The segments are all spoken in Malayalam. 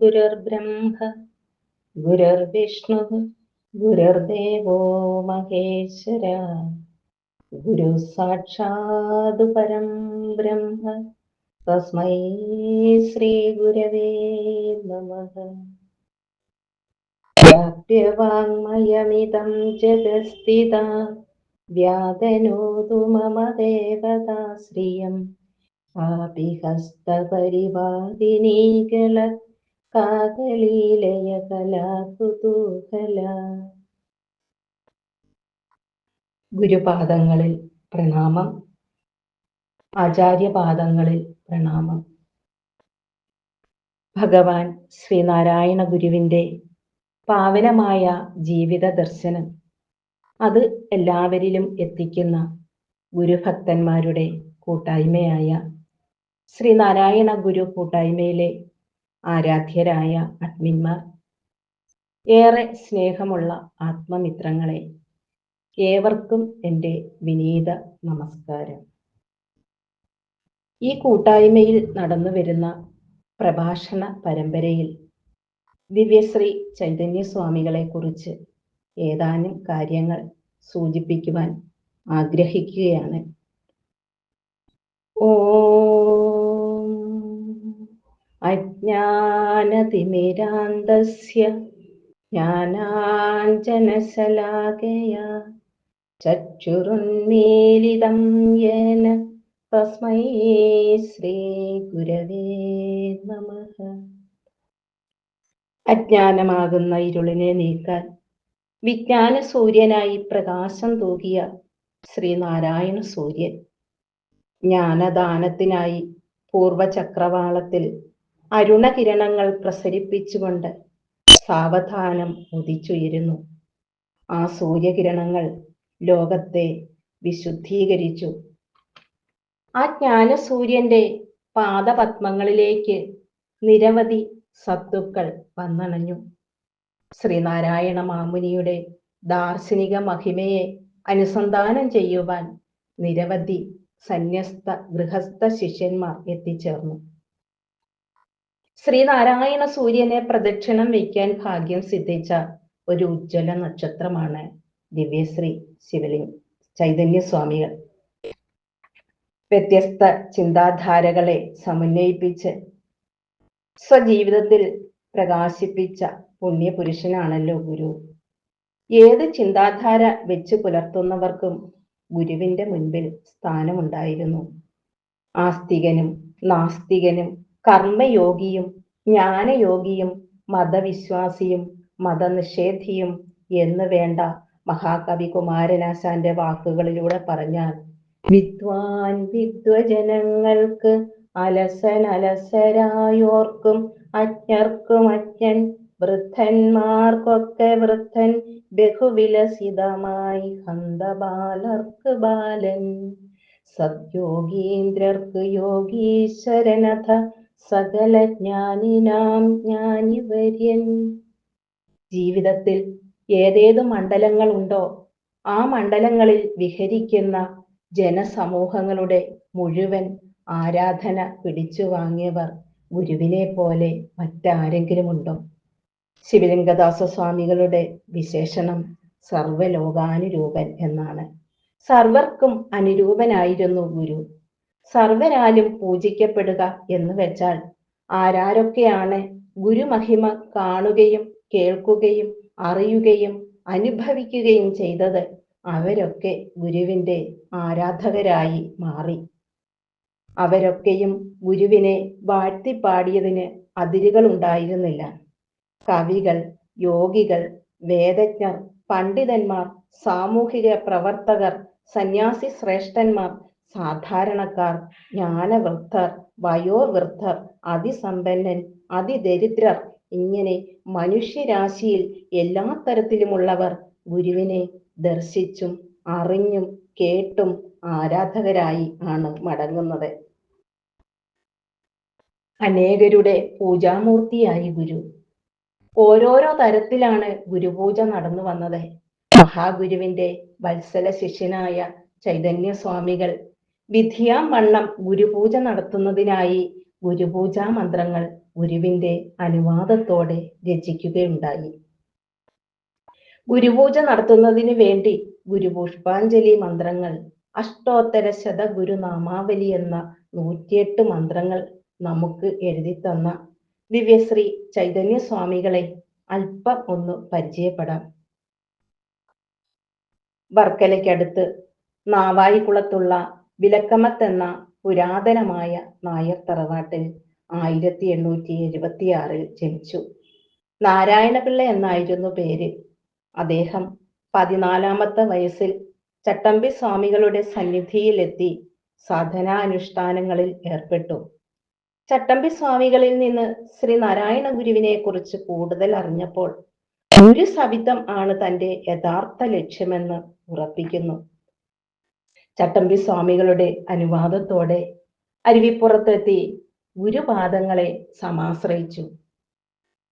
ഗുരുർബ്രഹ്മ ഗുരുർവിഷ്ണു ഗുരുർദേവോ മഹേശ്വര ഗുരു സാക്ഷാത് പരം ബ്രഹ്മ തസ്മൈ ശ്രീ ഗുരവേ നമഃ. വ്യാപ്യവാങ്മയമിദം ജഗസ്ഥിത വ്യാദനോതു മമ ദേവതാശ്രിയം ആപിഹസ്തപരിവാദിനീകള കാകലീലയ കലാകുതൂഹല. ഗുരുപാദങ്ങളിൽ പ്രണാമം. ആചാര്യപാദങ്ങളിൽ പ്രണാമം. ഭഗവാൻ ശ്രീനാരായണ ഗുരുവിൻ്റെ പാവനമായ ജീവിത ദർശനം, അത് എല്ലാവരിലും എത്തിക്കുന്ന ഗുരുഭക്തന്മാരുടെ കൂട്ടായ്മയായ ശ്രീനാരായണ ഗുരു കൂട്ടായ്മയിലെ ആരാധ്യരായ അഡ്മിന്മാർ, ഏറെ സ്നേഹമുള്ള ആത്മമിത്രങ്ങളെ, ഏവർക്കും എൻ്റെ വിനീത നമസ്കാരം. ഈ കൂട്ടായ്മയിൽ നടന്നു വരുന്ന പ്രഭാഷണ പരമ്പരയിൽ ദിവ്യശ്രീ ചൈതന്യസ്വാമികളെ കുറിച്ച് ഏതാനും കാര്യങ്ങൾ സൂചിപ്പിക്കുവാൻ ആഗ്രഹിക്കുകയാണ്. ഓം അജ്ഞാനതിമിരാന്തസ്യ ജ്ഞാനാഞ്ജനശലാകയാ ചക്ഷുരുന്മീലിതം യേന തസ്മൈ ശ്രീ ഗുരവേ നമഃ. അജ്ഞാനമാകുന്ന ഇരുളിനെ നീക്കാൻ വിജ്ഞാന സൂര്യനായി പ്രകാശം തൂകിയ ശ്രീനാരായണ സൂര്യൻ, ജ്ഞാനദാനത്തിനായി പൂർവചക്രവാളത്തിൽ അരുണകിരണങ്ങൾ പ്രസരിപ്പിച്ചുകൊണ്ട് സാവധാനം ഉദിച്ചുയരുന്നു. ആ സൂര്യകിരണങ്ങൾ ലോകത്തെ വിശുദ്ധീകരിച്ചു. ആ ജ്ഞാനസൂര്യന്റെ പാദപത്മങ്ങളിലേക്ക് നിരവധി സത്തുക്കൾ വന്നണഞ്ഞു. ശ്രീനാരായണ മാമുനിയുടെ ദാർശനിക മഹിമയെ അനുസന്ധാനം ചെയ്യുവാൻ നിരവധി സന്യസ്ത ഗൃഹസ്ഥ ശിഷ്യന്മാർ എത്തിച്ചേർന്നു. ശ്രീനാരായണ സൂര്യനെ പ്രദക്ഷിണം വയ്ക്കാൻ ഭാഗ്യം സിദ്ധിച്ച ഒരു ഉജ്ജ്വല നക്ഷത്രമാണ് ദിവ്യശ്രീ ചൈതന്യസ്വാമികൾ. വ്യത്യസ്ത ചിന്താധാരകളെ സമന്വയിപ്പിച്ച് സ്വജീവിതത്തിൽ പ്രകാശിപ്പിച്ച പുണ്യപുരുഷനാണല്ലോ ഗുരു. ഏത് ചിന്താധാര വെച്ച് പുലർത്തുന്നവർക്കും ഗുരുവിന്റെ മുൻപിൽ സ്ഥാനമുണ്ടായിരുന്നു. ആസ്തികനും നാസ്തികനും കർമ്മയോഗിയും ജ്ഞാനയോഗിയും മതവിശ്വാസിയും മതനിഷേധിയും എന്ന് വേണ്ട മഹാകവി കുമാരനാശാന്റെ വാക്കുകളിലൂടെ പറഞ്ഞാൽ, വിദ്വാൻ വിദ്വജനങ്ങൾക്ക് അലസൻ അലസരായോർക്കും അജ്ഞർക്കും അജ്ഞൻ വൃദ്ധന്മാർക്കൊക്കെ വൃദ്ധൻ ബഹുവിലസിതമായി ഹന്തബാലർക്ക് ബാലൻ സദ്യോഗീന്ദ്രർക്ക് യോഗീശ്വരനഥ സകല ജ്ഞാനിനാം ജ്ഞാനിവര്യൻ. ജീവിതത്തിൽ ഏതേതു മണ്ഡലങ്ങൾ ഉണ്ടോ ആ മണ്ഡലങ്ങളിൽ വിഹരിക്കുന്ന ജനസമൂഹങ്ങളുടെ മുഴുവൻ ആരാധന പിടിച്ചു വാങ്ങിയവർ ഗുരുവിനെ പോലെ മറ്റാരെങ്കിലും ഉണ്ടോ? ശിവലിംഗദാസ സ്വാമികളുടെ വിശേഷണം സർവലോകാനുരൂപൻ എന്നാണ്. സർവർക്കും അനുരൂപനായിരുന്നു ഗുരു. സർവരാലും പൂജിക്കപ്പെടുക എന്ന് വെച്ചാൽ ആരാരൊക്കെയാണ് ഗുരുമഹിമ കാണുകയും കേൾക്കുകയും അറിയുകയും അനുഭവിക്കുകയും ചെയ്തത്, അവരൊക്കെ ഗുരുവിന്റെ ആരാധകരായി മാറി. അവരൊക്കെയും ഗുരുവിനെ വാഴ്ത്തിപ്പാടിയതിന് അതിരുകൾ ഉണ്ടായിരുന്നില്ല. കവികൾ, യോഗികൾ, വേദജ്ഞർ, പണ്ഡിതന്മാർ, സാമൂഹിക പ്രവർത്തകർ, സന്യാസി ശ്രേഷ്ഠന്മാർ, സാധാരണക്കാർ, ജ്ഞാനവൃദ്ധർ, വയോവൃദ്ധർ, അതിസമ്പന്നൻ, അതിദരിദ്രർ, ഇങ്ങനെ മനുഷ്യരാശിയിൽ എല്ലാ തരത്തിലുമുള്ളവർ ഗുരുവിനെ ദർശിച്ചും അറിഞ്ഞും കേട്ടും ആരാധകരായി ആണ് മടങ്ങുന്നത്. അനേകരുടെ പൂജാമൂർത്തിയായി ഗുരു. ഓരോരോ തരത്തിലാണ് ഗുരുപൂജ നടന്നു വന്നത്. മഹാഗുരുവിന്റെ വത്സല ശിഷ്യനായ ചൈതന്യസ്വാമികൾ വിധിയാം വണ്ണം ഗുരുപൂജ നടത്തുന്നതിനായി ഗുരുപൂജാ മന്ത്രങ്ങൾ ഗുരുവിന്റെ അനുവാദത്തോടെ രചിക്കുകയുണ്ടായി. ഗുരുപൂജ നടത്തുന്നതിന് വേണ്ടി ഗുരുപുഷ്പാഞ്ജലി മന്ത്രങ്ങൾ, അഷ്ടോത്തര ശത ഗുരുനാമാവലി എന്ന 108 മന്ത്രങ്ങൾ നമുക്ക് എഴുതിത്തന്ന ദിവ്യശ്രീ ചൈതന്യ സ്വാമികളെ അല്പം ഒന്ന് പരിചയപ്പെടാം. വർക്കലയ്ക്കടുത്ത് നാവായിക്കുളത്തുള്ള വിലക്കമത്തെന്ന പുരാതനമായ നായർ തറവാട്ടിൽ 1876 ജനിച്ചു. നാരായണപിള്ള എന്നായിരുന്നു പേര്. അദ്ദേഹം 14-ാമത്തെ വയസ്സിൽ ചട്ടമ്പി സ്വാമികളുടെ സന്നിധിയിലെത്തി സാധനാനുഷ്ഠാനങ്ങളിൽ ഏർപ്പെട്ടു. ചട്ടമ്പി സ്വാമികളിൽ നിന്ന് ശ്രീ നാരായണ ഗുരുവിനെ കുറിച്ച് കൂടുതൽ അറിഞ്ഞപ്പോൾ ഗുരു സവിധം ആണ് തന്റെ യഥാർത്ഥ ലക്ഷ്യമെന്ന് ഉറപ്പിക്കുന്നു. ചട്ടമ്പി സ്വാമികളുടെ അനുവാദത്തോടെ അരുവിപ്പുറത്തെത്തി ഗുരുപാദങ്ങളെ സമാശ്രയിച്ചു.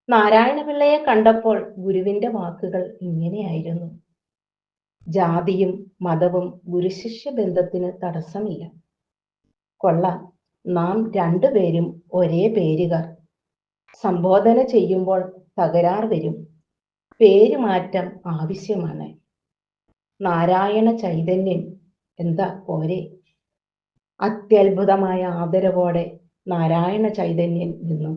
നാരായണപിള്ളയെ കണ്ടപ്പോൾ ഗുരുവിന്റെ വാക്കുകൾ ഇങ്ങനെയായിരുന്നു: ജാതിയും മതവും ഗുരുശിഷ്യ ബന്ധത്തിന് തടസ്സമില്ല. കൊള്ളാം, നാം രണ്ടുപേരും ഒരേ പേരുകാർ. സംബോധന ചെയ്യുമ്പോൾ തകരാർ വരും. പേരുമാറ്റം ആവശ്യമാണ്. നാരായണ ചൈതന്യൻ എന്താ പോരെ? അത്യത്ഭുതമായ ആദരവോടെ നാരായണ ചൈതന്യൻ നിന്നു.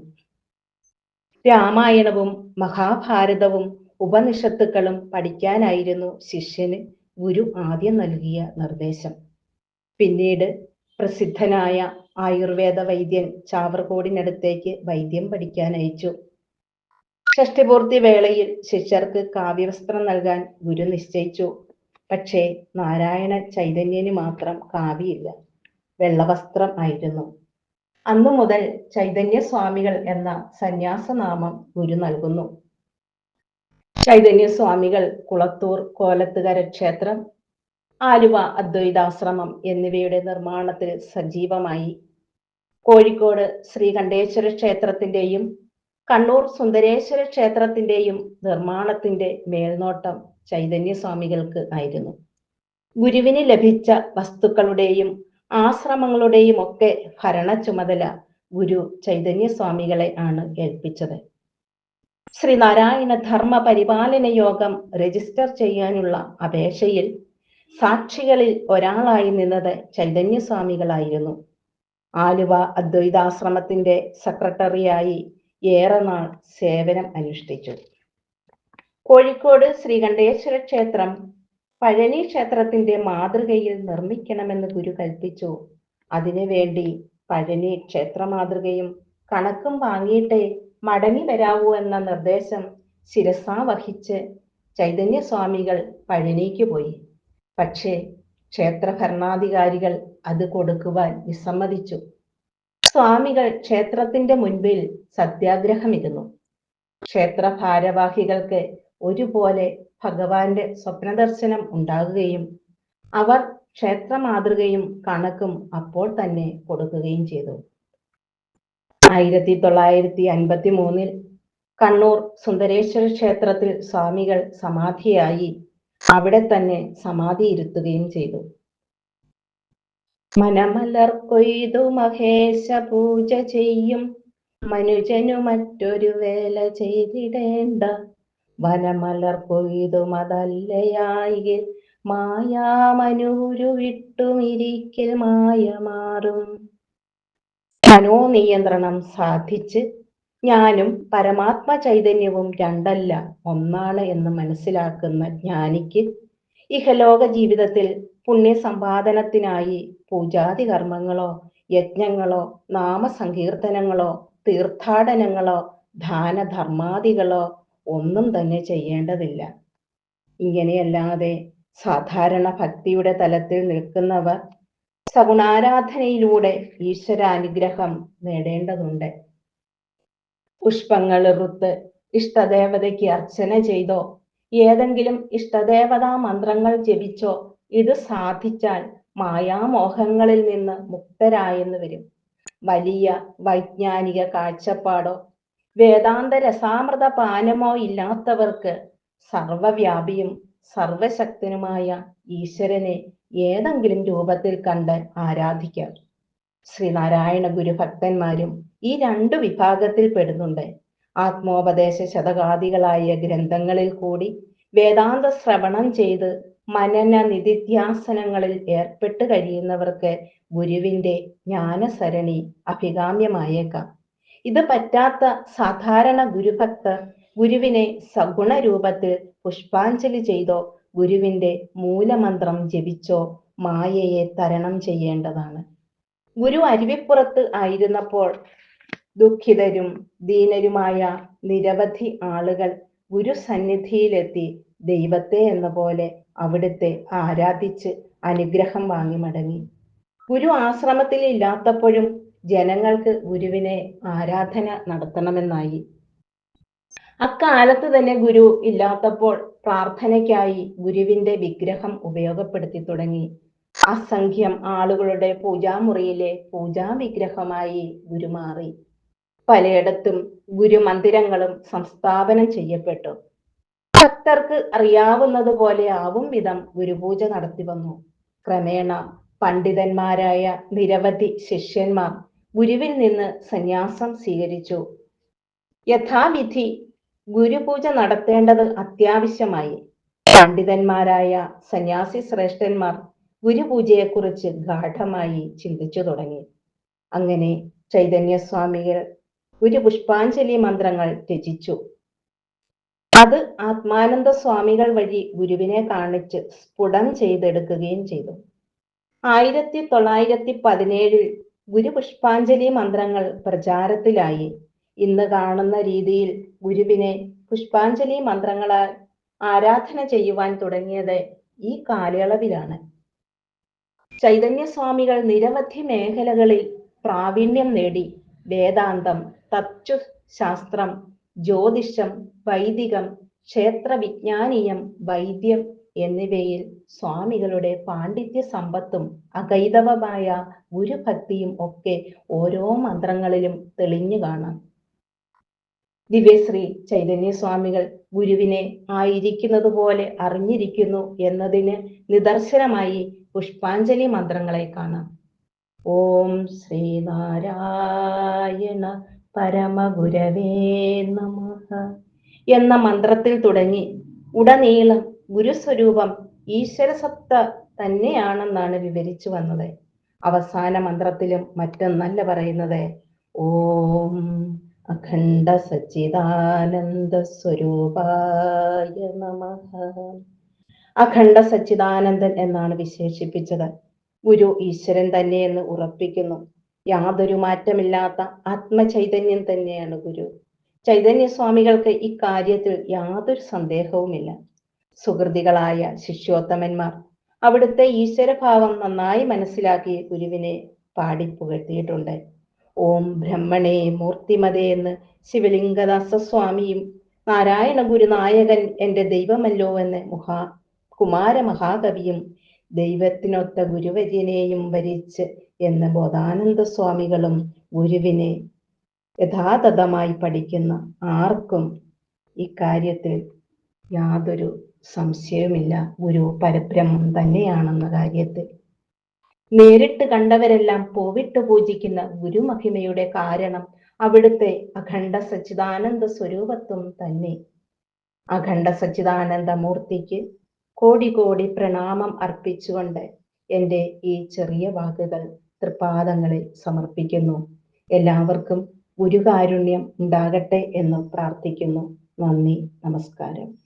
രാമായണവും മഹാഭാരതവും ഉപനിഷത്തുക്കളും പഠിക്കാനായിരുന്നു ശിഷ്യന് ഗുരു ആദ്യം നൽകിയ നിർദ്ദേശം. പിന്നീട് പ്രസിദ്ധനായ ആയുർവേദ വൈദ്യൻ ചാവർകോടിനടുത്തേക്ക് വൈദ്യം പഠിക്കാൻ അയച്ചു. ഷഷ്ടിപൂർത്തി വേളയിൽ ശിഷ്യർക്ക് കാവ്യവസ്ത്രം നൽകാൻ ഗുരു നിശ്ചയിച്ചു. പക്ഷേ നാരായണ ചൈതന്യന് മാത്രം കാവിയില്ല, വെള്ളവസ്ത്രം ആയിരുന്നു. അന്നു മുതൽ ചൈതന്യ സ്വാമികൾ എന്ന സന്യാസനാമം ഗുരു നൽകുന്നു. ചൈതന്യ സ്വാമികൾ കുളത്തൂർ കോലത്തുകര ക്ഷേത്രം, ആലുവ അദ്വൈതാശ്രമം എന്നിവയുടെ നിർമ്മാണത്തിൽ സജീവമായി. കോഴിക്കോട് ശ്രീകണ്ഠേശ്വര ക്ഷേത്രത്തിന്റെയും കണ്ണൂർ സുന്ദരേശ്വര ക്ഷേത്രത്തിന്റെയും നിർമ്മാണത്തിന്റെ മേൽനോട്ടം ചൈതന്യ സ്വാമികൾക്ക് ആയിരുന്നു. ഗുരുവിന് ലഭിച്ച വസ്തുക്കളുടെയും ആശ്രമങ്ങളുടെയും ഒക്കെ ഭരണ ചുമതല ഗുരു ചൈതന്യ സ്വാമികളെ ആണ് ഏൽപ്പിച്ചത്. ശ്രീനാരായണ ധർമ്മ പരിപാലന യോഗം രജിസ്റ്റർ ചെയ്യാനുള്ള അപേക്ഷയിൽ സാക്ഷികളിൽ ഒരാളായി നിന്നത് ചൈതന്യ സ്വാമികളായിരുന്നു. ആലുവ അദ്വൈതാശ്രമത്തിന്റെ സെക്രട്ടറിയായി ഏറെ നാൾ സേവനം അനുഷ്ഠിച്ചു. കോഴിക്കോട് ശ്രീകണ്ഠേശ്വര ക്ഷേത്രം പഴനി ക്ഷേത്രത്തിന്റെ മാതൃകയിൽ നിർമ്മിക്കണമെന്ന് ഗുരു കൽപ്പിച്ചു. അതിനുവേണ്ടി പഴനി ക്ഷേത്ര മാതൃകയും കണക്കും വാങ്ങിയിട്ടേ മടങ്ങി വരാവൂ എന്ന നിർദ്ദേശം ശിരസാ വഹിച്ച് ചൈതന്യ സ്വാമികൾ പഴനിക്ക് പോയി. പക്ഷേ ക്ഷേത്ര ഭരണാധികാരികൾ അത് കൊടുക്കുവാൻ വിസമ്മതിച്ചു. സ്വാമികൾ ക്ഷേത്രത്തിന്റെ മുൻപിൽ സത്യാഗ്രഹമിരുന്നു. ക്ഷേത്ര ഭാരവാഹികൾക്ക് ഒരുപോലെ ഭഗവാന്റെ സ്വപ്നദർശനം ഉണ്ടാകുകയും അവർ ക്ഷേത്ര മാതൃകയും കണക്കും അപ്പോൾ തന്നെ കൊടുക്കുകയും ചെയ്തു. 1953 കണ്ണൂർ സുന്ദരേശ്വര ക്ഷേത്രത്തിൽ സ്വാമികൾ സമാധിയായി. അവിടെ തന്നെ സമാധി ഇരുത്തുകയും ചെയ്തു. മനമലർ കൊയ്തു മഹേശ പൂജ ചെയ്യും മനുജനു മറ്റൊരു വേല ചെയ്തിടേണ്ട. വനമലർ കൊയ്തു മതല്ലയായി മായാമനൂരു വിട്ടുമിരിക്കൽ മായ മാറും. മനോനിയന്ത്രണം സാധിച്ച് ഞാനും പരമാത്മ ചൈതന്യവും രണ്ടല്ല ഒന്നാണ് എന്ന് മനസ്സിലാക്കുന്ന ജ്ഞാനിക്ക് ഇഹലോക ജീവിതത്തിൽ പുണ്യസമ്പാദനത്തിനായി പൂജാതി കർമ്മങ്ങളോ യജ്ഞങ്ങളോ നാമസങ്കീർത്തനങ്ങളോ തീർത്ഥാടനങ്ങളോ ദാനധർമാദികളോ ഒന്നും തന്നെ ചെയ്യേണ്ടതില്ല. ഇങ്ങനെയല്ലാതെ സാധാരണ ഭക്തിയുടെ തലത്തിൽ നിൽക്കുന്നവർ സഗുണാരാധനയിലൂടെ ഈശ്വരാനുഗ്രഹം നേടേണ്ടതുണ്ട്. പുഷ്പങ്ങൾ ഇറുത്ത് ഇഷ്ടദേവതയ്ക്ക് അർച്ചന ചെയ്തോ ഏതെങ്കിലും ഇഷ്ടദേവതാ മന്ത്രങ്ങൾ ജപിച്ചോ ഇത് സാധിച്ചാൽ മായാമോഹങ്ങളിൽ നിന്ന് മുക്തരായെന്ന് വരും. വലിയ വൈജ്ഞാനിക കാഴ്ചപ്പാടോ വേദാന്ത രസാമൃത പാനമോ ഇല്ലാത്തവർക്ക് സർവവ്യാപിയും സർവശക്തനുമായ ഈശ്വരനെ ഏതെങ്കിലും രൂപത്തിൽ കണ്ട് ആരാധിക്കാം. ശ്രീനാരായണ ഗുരു ഭക്തന്മാരും ഈ രണ്ടു വിഭാഗത്തിൽ പെടുന്നുണ്ട്. ആത്മോപദേശ ശതകാദികളായ ഗ്രന്ഥങ്ങളിൽ കൂടി വേദാന്ത ശ്രവണം ചെയ്ത് മനന നിധിധ്യാസനങ്ങളിൽ ഏർപ്പെട്ട് കഴിയുന്നവർക്ക് ഗുരുവിന്റെ ജ്ഞാനസരണി അഭികാമ്യമായേക്കാം. ഇത് പറ്റാത്ത സാധാരണ ഗുരുഭക്തർ ഗുരുവിനെ സഗുണരൂപത്തിൽ പുഷ്പാഞ്ജലി ചെയ്തോ ഗുരുവിന്റെ മൂലമന്ത്രം ജപിച്ചോ മായയെ തരണം ചെയ്യേണ്ടതാണ്. ഗുരു അരുവിപ്പുറത്ത് ആയിരുന്നപ്പോൾ ദുഃഖിതരും ദീനരുമായ നിരവധി ആളുകൾ ഗുരു സന്നിധിയിലെത്തി ദൈവത്തെ എന്ന പോലെ അവിടുത്തെ ആരാധിച്ച് അനുഗ്രഹം വാങ്ങി മടങ്ങി. ഗുരു ആശ്രമത്തിൽ ഇല്ലാത്തപ്പോഴും ജനങ്ങൾക്ക് ഗുരുവിനെ ആരാധന നടത്തണമെന്നായി. അക്കാലത്ത് തന്നെ ഗുരു ഇല്ലാത്തപ്പോൾ പ്രാർത്ഥനയ്ക്കായി ഗുരുവിന്റെ വിഗ്രഹം ഉപയോഗപ്പെടുത്തി തുടങ്ങി. അസംഖ്യം ആളുകളുടെ പൂജാമുറിയിലെ പൂജാ വിഗ്രഹമായി ഗുരു മാറി. പലയിടത്തും ഗുരുമന്ദിരങ്ങളും സംസ്ഥാപനം ചെയ്യപ്പെട്ടു. ഭക്തർക്ക് അറിയാവുന്നതുപോലെ ആവും വിധം ഗുരുപൂജ നടത്തി വന്നു. ക്രമേണ പണ്ഡിതന്മാരായ നിരവധി ശിഷ്യന്മാർ ഗുരുവിൽ നിന്ന് സന്യാസം സ്വീകരിച്ചു. യഥാവിധി ഗുരുപൂജ നടത്തേണ്ടത് അത്യാവശ്യമായി. പണ്ഡിതന്മാരായ സന്യാസി ശ്രേഷ്ഠന്മാർ ഗുരുപൂജയെക്കുറിച്ച് ഗാഠമായി ചിന്തിച്ചു തുടങ്ങി. അങ്ങനെ ചൈതന്യസ്വാമികൾ ഗുരു പുഷ്പാഞ്ജലി മന്ത്രങ്ങൾ രചിച്ചു. അത് ആത്മാനന്ദ സ്വാമികൾ വഴി ഗുരുവിനെ കാണിച്ച് സ്ഫുടം ചെയ്തെടുക്കുകയും ചെയ്തു. 1917 ഗുരു പുഷ്പാഞ്ജലി മന്ത്രങ്ങൾ പ്രചാരത്തിലായി. ഇന്ന് കാണുന്ന രീതിയിൽ ഗുരുവിനെ പുഷ്പാഞ്ജലി മന്ത്രങ്ങളാൽ ആരാധന ചെയ്യുവാൻ തുടങ്ങിയത് ഈ കാലയളവിലാണ്. ചൈതന്യസ്വാമികൾ നിരവധി മേഖലകളിൽ പ്രാവീണ്യം നേടി. വേദാന്തം, തത്വശാസ്ത്രം, ജ്യോതിഷം, വൈദികം, ക്ഷേത്രവിജ്ഞാനീയം, വൈദ്യം എന്നിവയിൽ സ്വാമികളുടെ പാണ്ഡിത്യ സമ്പത്തും അകൈതവമായ ഗുരുഭക്തിയും ഒക്കെ ഓരോ മന്ത്രങ്ങളിലും തെളിഞ്ഞു കാണാം. ദിവ്യശ്രീ ചൈതന്യസ്വാമികൾ ഗുരുവിനെ ആയിരിക്കുന്നത് പോലെ അറിഞ്ഞിരിക്കുന്നു എന്നതിന് നിദർശനമായി പുഷ്പാഞ്ജലി മന്ത്രങ്ങളെ കാണാം. ഓം ശ്രീനാരായണ പരമഗുരവേ നമഃ എന്ന മന്ത്രത്തിൽ തുടങ്ങി ഉടനീളം ഗുരുസ്വരൂപം ഈശ്വരസത്ത തന്നെയാണെന്നാണ് വിവരിച്ചു വന്നത്. അവസാന മന്ത്രത്തിലും മറ്റൊന്നല്ല പറയുന്നത്. ഓം അഖണ്ഡ സച്ചിദാനന്ദ സ്വരൂപായ നമഃ. അഖണ്ഡ സച്ചിദാനന്ദൻ എന്നാണ് വിശേഷിപ്പിച്ചത്. ഗുരു ഈശ്വരൻ തന്നെയെന്ന് ഉറപ്പിക്കുന്നു. യാതൊരു മാറ്റമില്ലാത്ത ആത്മചൈതന്യം തന്നെയാണ് ഗുരു. ചൈതന്യസ്വാമികൾക്ക് ഇക്കാര്യത്തിൽ യാതൊരു സന്ദേഹവുമില്ല. സുഹൃതികളായ ശിഷ്യോത്തമന്മാർ അവിടുത്തെ ഈശ്വരഭാവം നന്നായി മനസ്സിലാക്കി ഗുരുവിനെ പാടിപ്പുകഴ്ത്തിയിട്ടുണ്ട്. ഓം ബ്രഹ്മണേ മൂർത്തിമതേ എന്ന് ശിവലിംഗദാസ സ്വാമിയും നാരായണ ഗുരുനായകൻ എൻ്റെ ദൈവമല്ലോ എന്ന് കുമാര മഹാകവിയും ദൈവത്തിനൊത്ത ഗുരുവര്യനെയും വരിച്ച് എന്ന് ബോധാനന്ദ സ്വാമികളും ഗുരുവിനെ യഥാതഥമായി പഠിക്കുന്ന ആർക്കും ഇക്കാര്യത്തിൽ യാതൊരു സംശയവുമില്ല. ഗുരു പരബ്രഹ്മം തന്നെയാണെന്ന കാര്യത്തിൽ. നേരിട്ട് കണ്ടവരെല്ലാം പോവിട്ട് പൂജിക്കുന്ന ഗുരുമഹിമയുടെ കാരണം അവിടുത്തെ അഖണ്ഡ സച്ചിദാനന്ദ സ്വരൂപത്വം തന്നെ. അഖണ്ഡ സച്ചിദാനന്ദ മൂർത്തിക്ക് കോടി കോടി പ്രണാമം അർപ്പിച്ചുകൊണ്ട് എൻ്റെ ഈ ചെറിയ വാക്കുകൾ തൃപാദങ്ങളിൽ സമർപ്പിക്കുന്നു. എല്ലാവർക്കും ഗുരുകാരുണ്യം ഉണ്ടാകട്ടെ എന്ന് പ്രാർത്ഥിക്കുന്നു. നന്ദി, നമസ്കാരം.